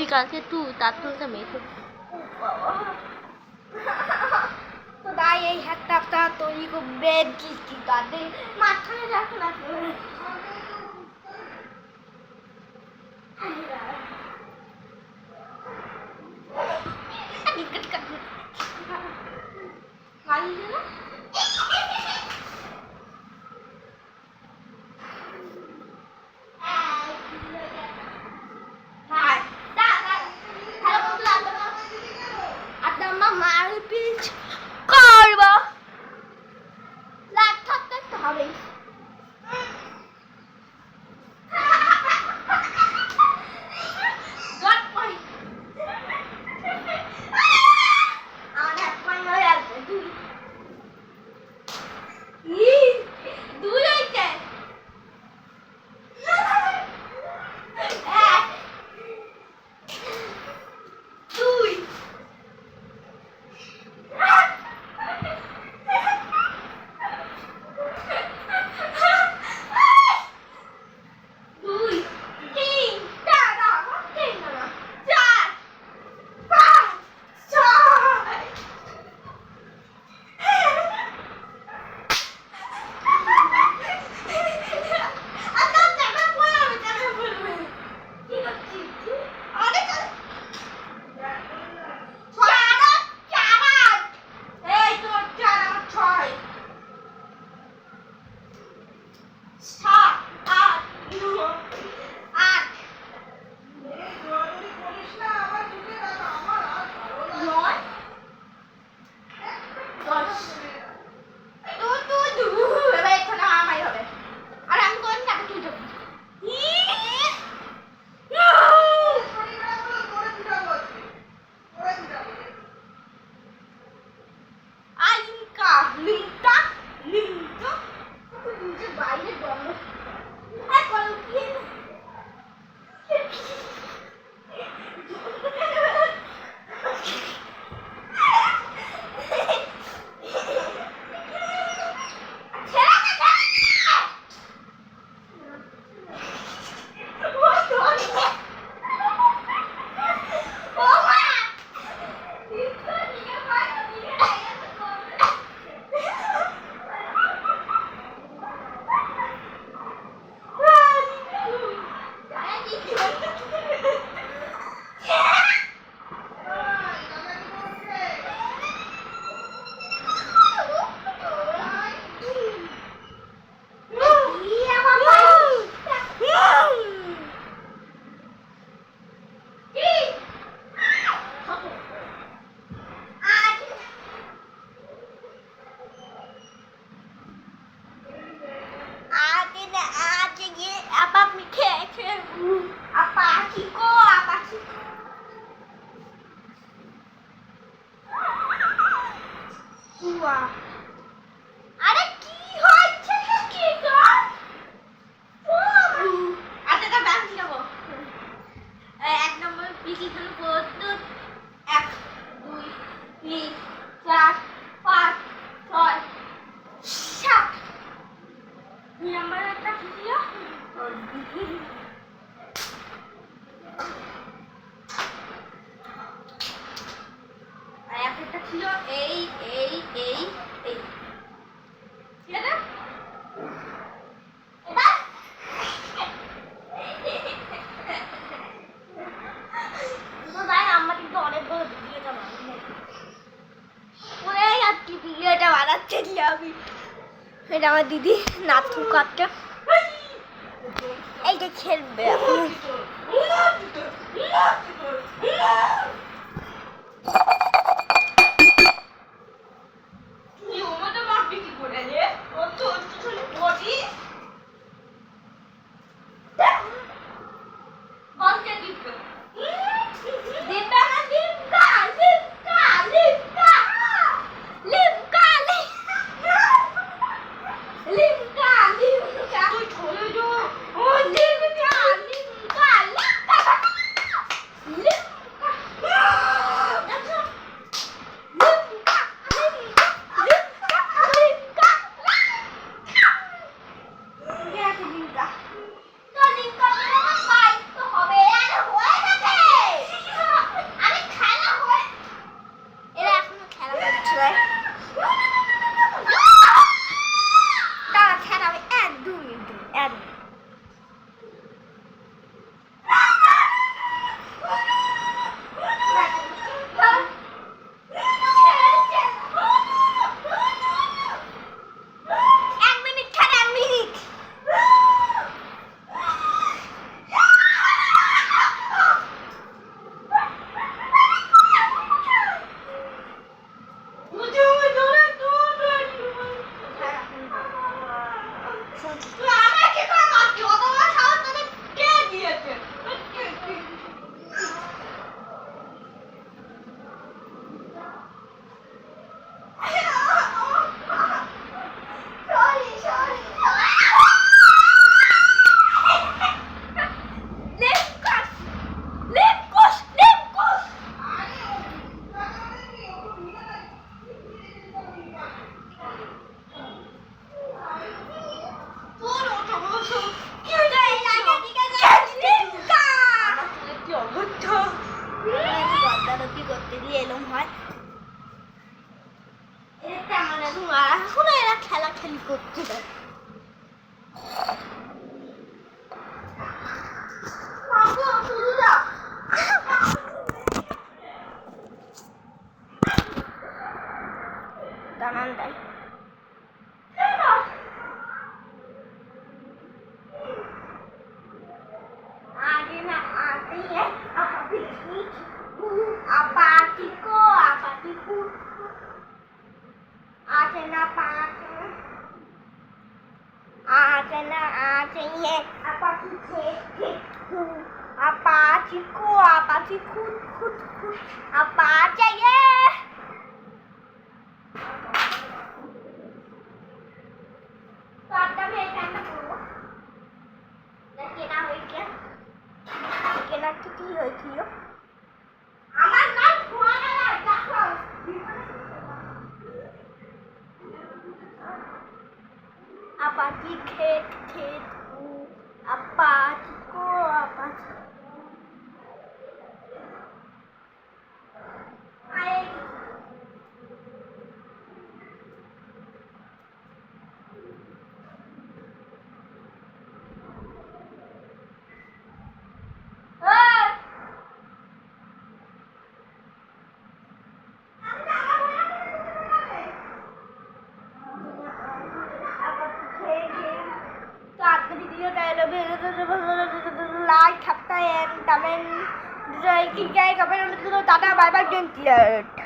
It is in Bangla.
কালকে তুই তার তুলতে মেখে তো তাই এই হ্যাটটা তৈরি করবে কি কাঁদে মাঝখানে রাখ না আরে কি হচ্ছে কি গো আচ্ছা তা ব্যাংক যাব এক নম্বর পিকি খান কত 1 2 3 4 5 6 7 দুই নম্বর একটা কি ছিল আর একটা ছিল এই ঠিক আছে ভিডিওটা বানাচ্ছে আমি এটা আমার দিদি নাথু কাটটা এই যে খেলবে এরম হয়। এদের তেমন এখন আর এখন এরা খেলাখেলি করছে না। দাঁড়ান দেয় आगे ना आते हैं आपाती को आते ना पाते आते ना आते हैं आपाती को आपाती खुद आपाते ये तो आता मैं कहना बोलो लेकिन ना हो क्या কেনার কি হয়েছিল আমার নাম ফোনা না দেখো আপাতি খেত আপাতি কো আপাতি আয় like, subscribe, and comment. Like, comment, and bye bye.